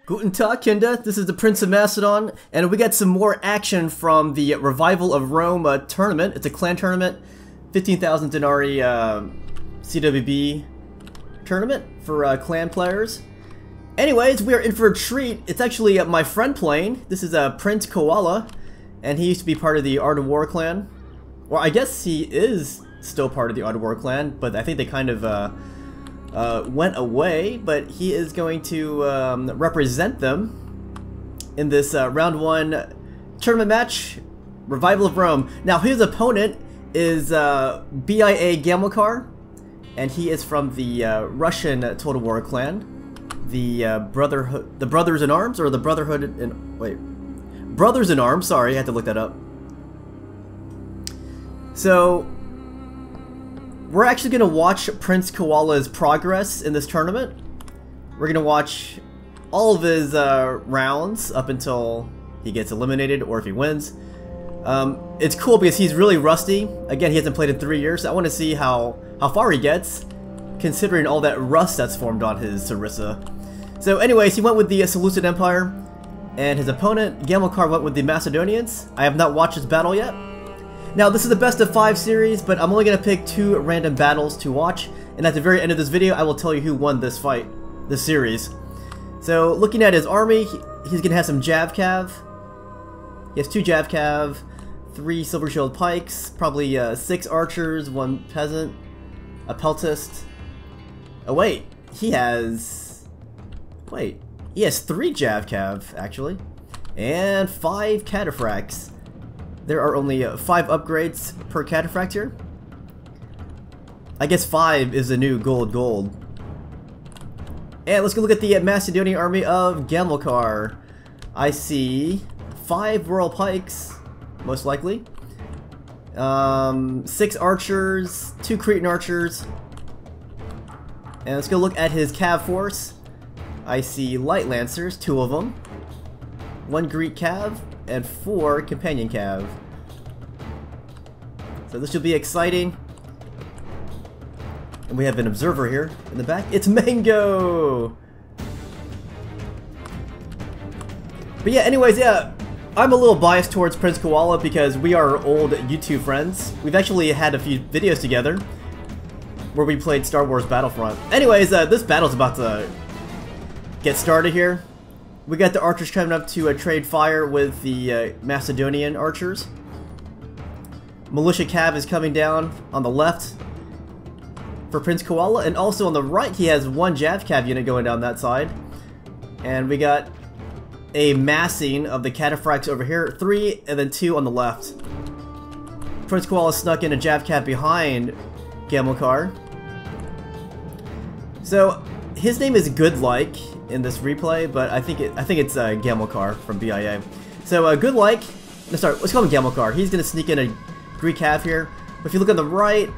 Guten Tag, Kinder. This is the Prince of Macedon, and we got some more action from the Revival of Rome tournament. It's a clan tournament, 15,000 denarii CWB tournament for clan players. Anyways, we are in for a treat. It's actually my friend playing. This is PrinzKoala, and he used to be part of the Art of War clan. Well, I guess he is still part of the Art of War clan, but I think they kind of went away, but he is going to represent them in this round 1 tournament match, Revival of Rome. Now his opponent is BiA Gamilkara, and he is from the Russian Total War clan, the Brothers in Arms, or the Brotherhood in Brothers in Arms. Sorry, I had to look that up. So we're actually going to watch PrinzKoala's progress in this tournament. We're going to watch all of his rounds up until he gets eliminated or if he wins. It's cool because he's really rusty. Again, he hasn't played in 3 years, so I want to see how far he gets, considering all that rust that's formed on his Sarissa. So anyways, he went with the Seleucid Empire, and his opponent, Gamilkara, went with the Macedonians. I have not watched this battle yet. Now, this is the best of 5 series, but I'm only going to pick 2 random battles to watch, and at the very end of this video, I will tell you who won this fight, this series. So, looking at his army, he's going to have some Javcav. He has 2 Javcav, 3 Silver Shield Pikes, probably 6 archers, 1 peasant, a peltist. Oh wait, he has 3 Javcav, actually, and 5 cataphracts. There are only 5 upgrades per cataphract here. I guess 5 is the new gold. And let's go look at the Macedonian army of Gamilkara. I see 5 Royal Pikes, most likely. 6 archers, 2 Cretan archers. And let's go look at his cav force. I see light lancers, 2 of them. 1 Greek cav, and 4 companion cav. So this should be exciting. And we have an observer here in the back. It's Mango! But yeah, anyways, yeah, I'm a little biased towards PrinzKoala because we are old YouTube friends. We've actually had a few videos together where we played Star Wars Battlefront. Anyways, this battle's about to get started here. We got the archers coming up to trade fire with the Macedonian archers. Militia cav is coming down on the left for PrinzKoala, and also on the right he has 1 Javcav unit going down that side. And we got a massing of the cataphracts over here, 3 and then 2 on the left. PrinzKoala snuck in a Javcav behind Gamilkara. So his name is Goodlike in this replay, but I think it's Gamilkara from BiA. So Goodlike, let's call him Gamilkara. He's gonna sneak in a Greek cav here. But if you look on the right,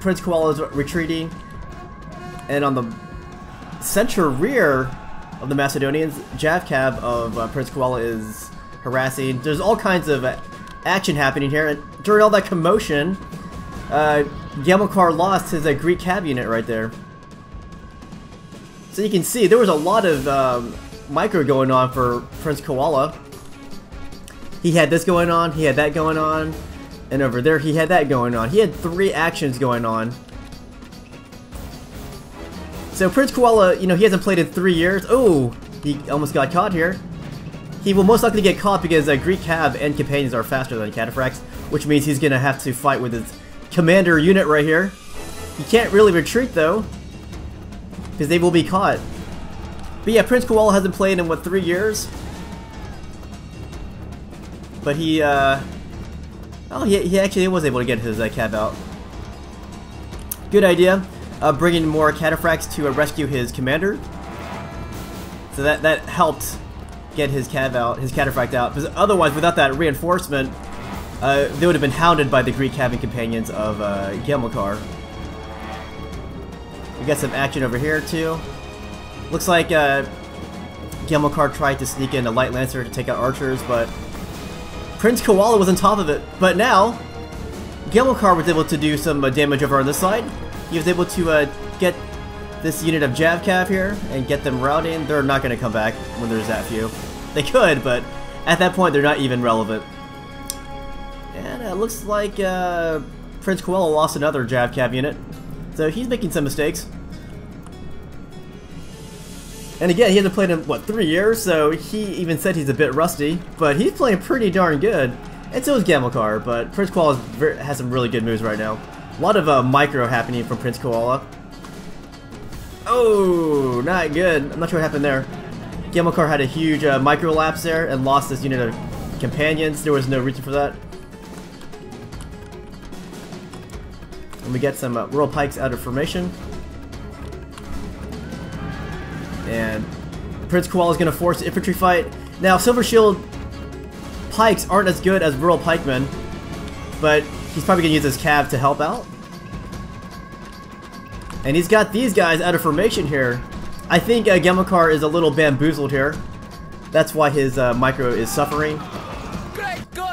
PrinzKoala is retreating, and on the center rear of the Macedonians, Javcav of PrinzKoala is harassing. There's all kinds of action happening here, and during all that commotion, Gamilkara lost his Greek cav unit right there. So you can see there was a lot of micro going on for PrinzKoala. He had this going on, he had that going on, and over there he had that going on. He had 3 actions going on. So PrinzKoala, you know, he hasn't played in 3 years. Oh, he almost got caught here. He will most likely get caught because Greek cav and companions are faster than cataphracts, which means he's gonna have to fight with his commander unit right here. He can't really retreat though, because they will be caught. But yeah, PrinzKoala hasn't played in, what, 3 years? But he actually was able to get his cav out. Good idea, bringing more cataphracts to rescue his commander. So that helped get his cav out, his cataphract out, because otherwise, without that reinforcement, they would have been hounded by the Greek cav and companions of Gamilkara. We got some action over here too. Looks like Gamilkara tried to sneak in a light lancer to take out archers, but PrinzKoala was on top of it. But now Gamilkara was able to do some damage over on this side. He was able to get this unit of Javcav here and get them routing. They're not going to come back when there's that few. They could, but at that point they're not even relevant. And it looks like PrinzKoala lost another Javcav unit, so he's making some mistakes. And again, he hasn't played in, what, 3 years, so he even said he's a bit rusty, but he's playing pretty darn good. And so is Gamilkara, but PrinzKoala has some really good moves right now. A lot of micro happening from PrinzKoala. Oh, not good. I'm not sure what happened there. Gamilkara had a huge micro lapse there and lost this unit of companions. There was no reason for that. And we get some rural pikes out of formation. And PrinzKoala is going to force an infantry fight. Now, Silver Shield pikes aren't as good as rural pikemen, but he's probably going to use his cav to help out. And he's got these guys out of formation here. I think Gamilkara is a little bamboozled here. That's why his micro is suffering.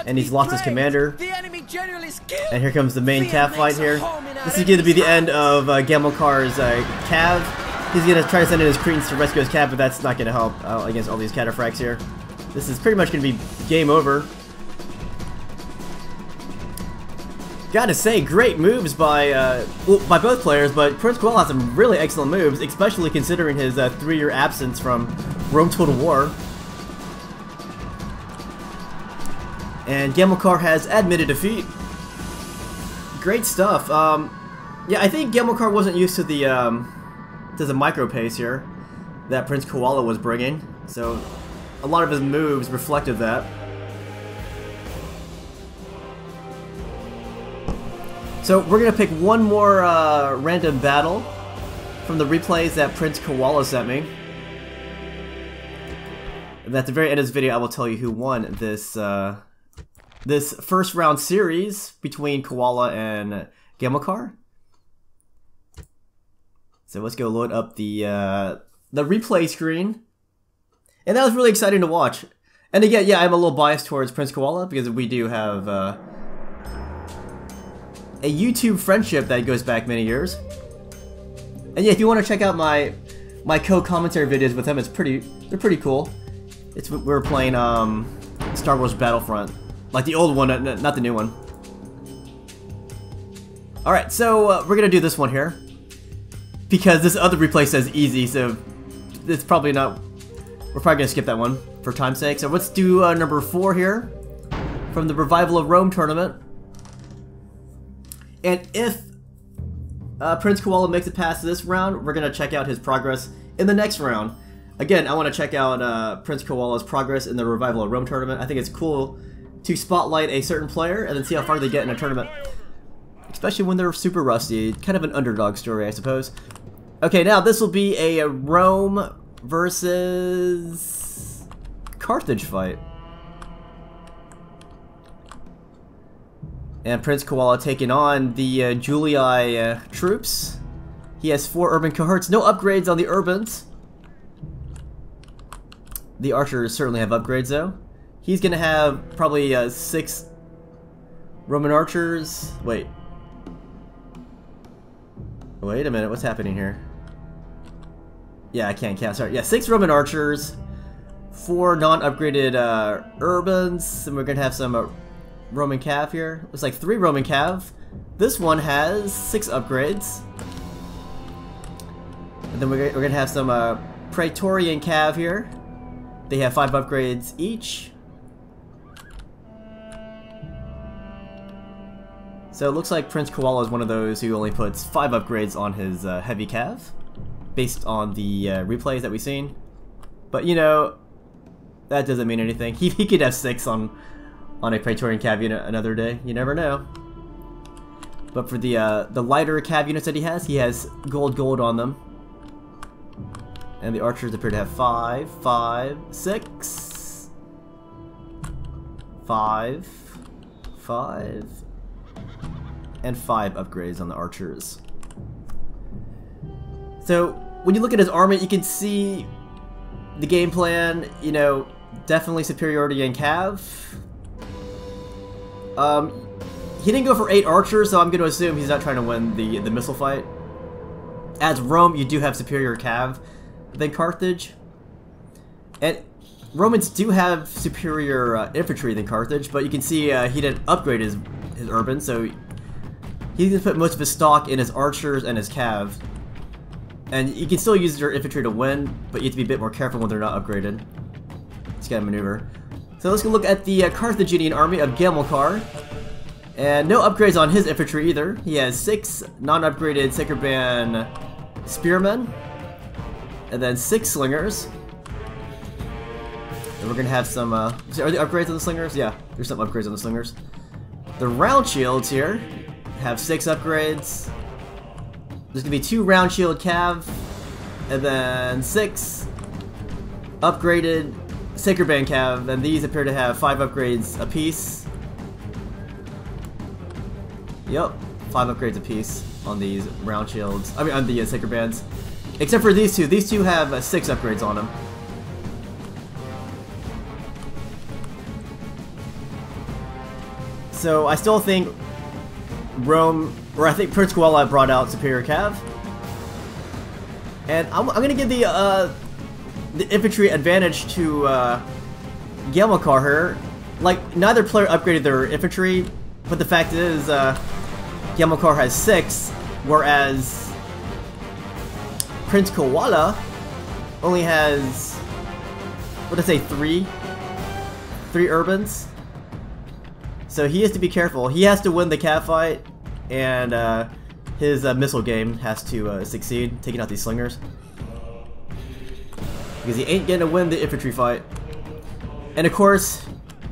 And he's lost his commander. And here comes the main cav fight here. This is going to be the end of Gamilkara's cav. He's going to try to send in his Cretans to rescue his cav, but that's not going to help against all these cataphracts here. This is pretty much going to be game over. Gotta say, great moves by by both players, but PrinzKoala has some really excellent moves, especially considering his 3-year absence from Rome Total War. And Gamilkara has admitted defeat. Great stuff. Yeah, I think Gamilkara wasn't used to the micro pace here that PrinzKoala was bringing, so a lot of his moves reflected that. So we're gonna pick one more random battle from the replays that PrinzKoala sent me. And at the very end of this video, I will tell you who won this this first round series between Koala and Gamilkara. So let's go load up the replay screen. And that was really exciting to watch. And again, yeah, I'm a little biased towards PrinzKoala because we do have a YouTube friendship that goes back many years. And yeah, if you want to check out my co-commentary videos with him, they're pretty cool. We're playing Star Wars Battlefront, like the old one, not the new one. All right, so we're gonna do this one here because this other replay says easy, so it's probably not. We're probably gonna skip that one for time's sake. So let's do number 4 here from the Revival of Rome tournament. And if PrinzKoala makes it past this round, we're going to check out his progress in the next round. Again, I want to check out PrinzKoala's progress in the Revival of Rome tournament. I think it's cool to spotlight a certain player and then see how far they get in a tournament. Especially when they're super rusty. Kind of an underdog story, I suppose. Okay, now this will be a Rome versus Carthage fight. And PrinzKoala taking on the Julii troops. He has 4 urban cohorts. No upgrades on the urbans. The archers certainly have upgrades though. He's gonna have probably 6 Roman archers. Wait a minute, what's happening here? Yeah, I can't count. Sorry. Yeah, 6 Roman archers, 4 non-upgraded urbans, and we're gonna have some Roman cav here. It's like 3 Roman cav. This one has 6 upgrades. And then we're gonna have some Praetorian cav here. They have 5 upgrades each. So it looks like PrinzKoala is one of those who only puts 5 upgrades on his heavy cav, based on the replays that we've seen. But you know, that doesn't mean anything. He could have 6 on a Praetorian cav unit another day. You never know. But for the lighter cav units that he has gold on them. And the archers appear to have 5, 5, 6, 5, 5, and 5 upgrades on the archers. So when you look at his army, you can see the game plan. You know, definitely superiority in cav. He didn't go for 8 archers, so I'm going to assume he's not trying to win the missile fight. As Rome, you do have superior cav than Carthage. And Romans do have superior infantry than Carthage, but you can see he didn't upgrade his urban, so he didn't put most of his stock in his archers and his cav. And you can still use your infantry to win, but you have to be a bit more careful when they're not upgraded. Just gotta maneuver. So let's go look at the Carthaginian army of Gamilkara. And no upgrades on his infantry either. He has 6 non-upgraded Sacred Band spearmen, and then 6 slingers. And we're gonna have some, are there upgrades on the slingers? Yeah, there's some upgrades on the slingers. The round shields here have 6 upgrades. There's gonna be 2 round shield cav, and then 6 upgraded Sacred Band cav, and these appear to have 5 upgrades apiece. Yep, 5 upgrades apiece on these round shields. I mean, on the Sacred Bands. Except for these two. These two have 6 upgrades on them. So I still think Rome, or I think PrinzKoala brought out superior cav. And I'm gonna give the infantry advantage to Gamilkara here. Like, neither player upgraded their infantry, but the fact is, Gamilkara has 6, whereas PrinzKoala only has, what did I say, 3 urbans. So he has to be careful. He has to win the cav fight, and his missile game has to succeed, taking out these slingers. Because he ain't gonna win the infantry fight. And of course,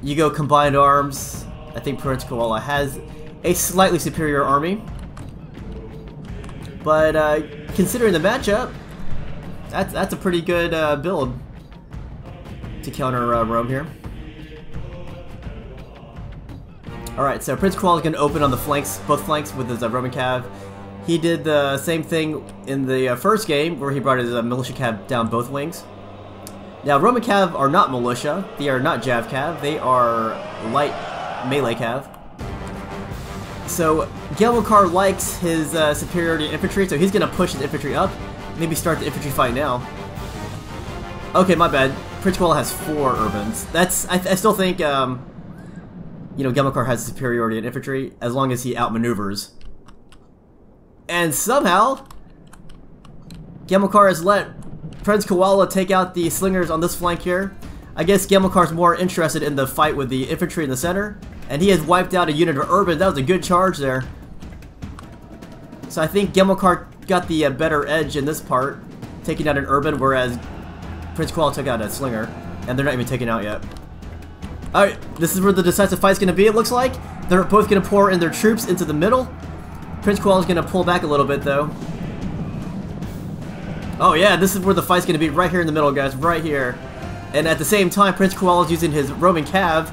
you go combined arms. I think PrinzKoala has a slightly superior army. But considering the matchup, that's a pretty good build to counter Rome here. Alright, so PrinzKoala is going to open on the flanks, both flanks, with his Roman cav. He did the same thing in the first game, where he brought his militia cav down both wings. Now, Roman cav are not militia, they are not jav cav, they are light melee cav. So, Gamilkara likes his superiority in infantry, so he's going to push his infantry up, maybe start the infantry fight now. Okay, my bad. PrinzKoala has 4 urbans. I still think, you know, Gamilkara has superiority in infantry, as long as he outmaneuvers. And somehow, Gamilkara has let PrinzKoala take out the slingers on this flank here. I guess Gamilkara's more interested in the fight with the infantry in the center, and he has wiped out a unit of urban. That was a good charge there. So I think Gamilkara got the better edge in this part, taking out an urban, whereas PrinzKoala took out a slinger, and they're not even taken out yet. Alright, this is where the decisive fight's gonna be, it looks like. They're both gonna pour in their troops into the middle. PrinzKoala's gonna pull back a little bit, though. Oh yeah, this is where the fight's gonna be, right here in the middle, guys, right here. And at the same time, PrinzKoala's using his Roman cav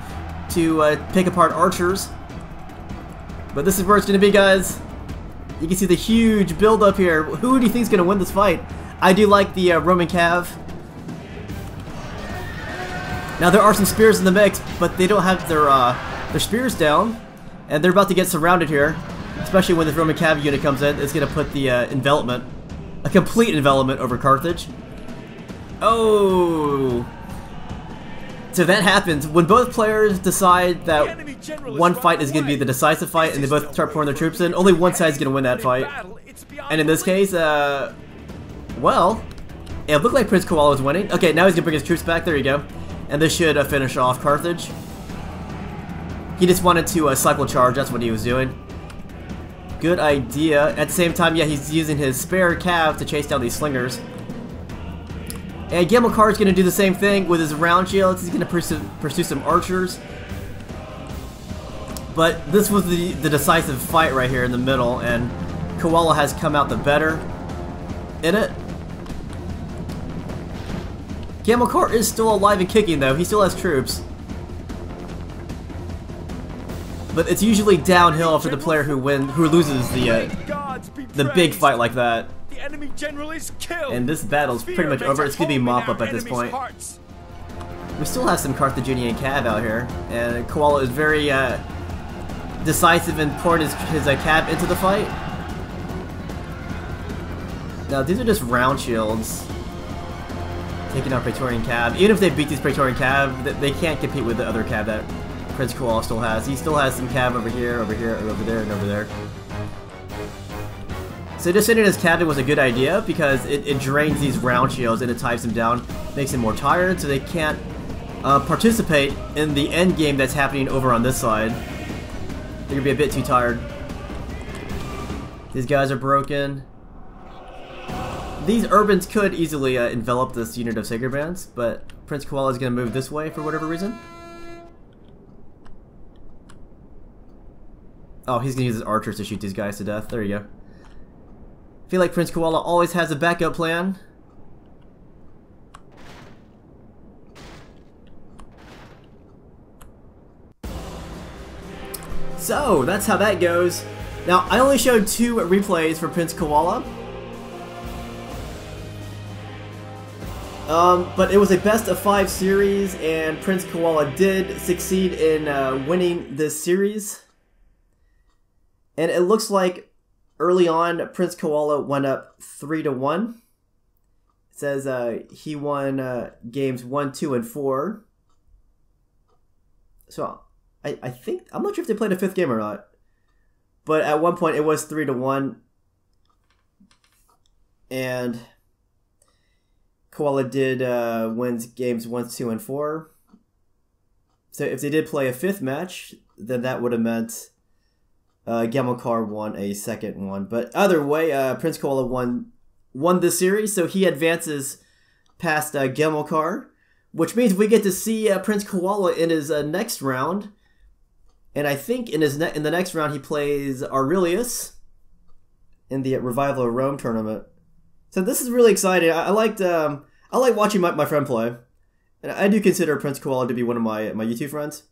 to pick apart archers. But this is where it's gonna be, guys. You can see the huge build up here. Who do you think is gonna win this fight? I do like the Roman cav. Now there are some spears in the mix, but they don't have their spears down, and they're about to get surrounded here. Especially when this Roman cav unit comes in, it's going to put the envelopment, a complete envelopment over Carthage. Oh! So that happens when both players decide that one fight is going to be the decisive fight, and they both start pouring their troops in. Only one side is going to win that fight. And in this case, well, it looked like PrinzKoala was winning. Okay, now he's going to bring his troops back. There you go. And this should finish off Carthage. He just wanted to cycle charge, that's what he was doing. Good idea. At the same time, yeah, he's using his spare cav to chase down these slingers. And Gamilkara is going to do the same thing with his round shields. He's going to pursue some archers. But this was the decisive fight right here in the middle, and Koala has come out the better in it. Gamilkara is still alive and kicking, though. He still has troops. But it's usually downhill for the player who loses the big fight like that. The enemy general is killed. And this battle's pretty much over. It's gonna be mop-up at this point. We still have some Carthaginian cav out here, and Koala is very decisive in pouring his cav into the fight. Now these are just round shields. Taking out Praetorian Cav. Even if they beat these Praetorian Cav, they can't compete with the other Cav that PrinzKoala still has. He still has some Cav over here, over there, and over there. So just sending his Cav was a good idea because it drains these round shields and it ties them down, makes them more tired, so they can't participate in the end game that's happening over on this side. They're gonna be a bit too tired. These guys are broken. These urbans could easily envelop this unit of Sacred Bands, but PrinzKoala is going to move this way for whatever reason. Oh, he's going to use his archers to shoot these guys to death. There you go. I feel like PrinzKoala always has a backup plan. So, that's how that goes. Now, I only showed 2 replays for PrinzKoala. But it was a best of 5 series, and PrinzKoala did succeed in winning this series. And it looks like early on, PrinzKoala went up 3-1. It says he won games 1, 2, and 4. So I think, I'm not sure if they played a 5th game or not. But at one point it was 3-1. And Koala did win games 1, 2, and 4. So if they did play a 5th match, then that would have meant Gamilkara won a 2nd one. But either way, PrinzKoala won this series, so he advances past Gamilkara, which means we get to see PrinzKoala in his next round. And I think in the next round he plays Aurelius in the Revival of Rome tournament. So this is really exciting. I like watching my friend play, and I do consider PrinzKoala to be one of my YouTube friends.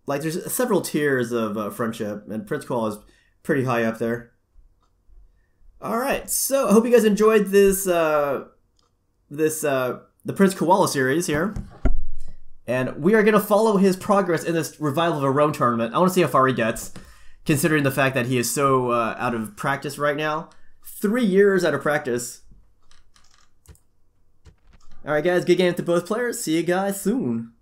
Like, there's several tiers of friendship, and PrinzKoala is pretty high up there. All right, so I hope you guys enjoyed this the PrinzKoala series here, and we are gonna follow his progress in this Revival of Rome tournament. I want to see how far he gets, considering the fact that he is so out of practice right now. 3 years out of practice. Alright guys, good game to both players. See you guys soon.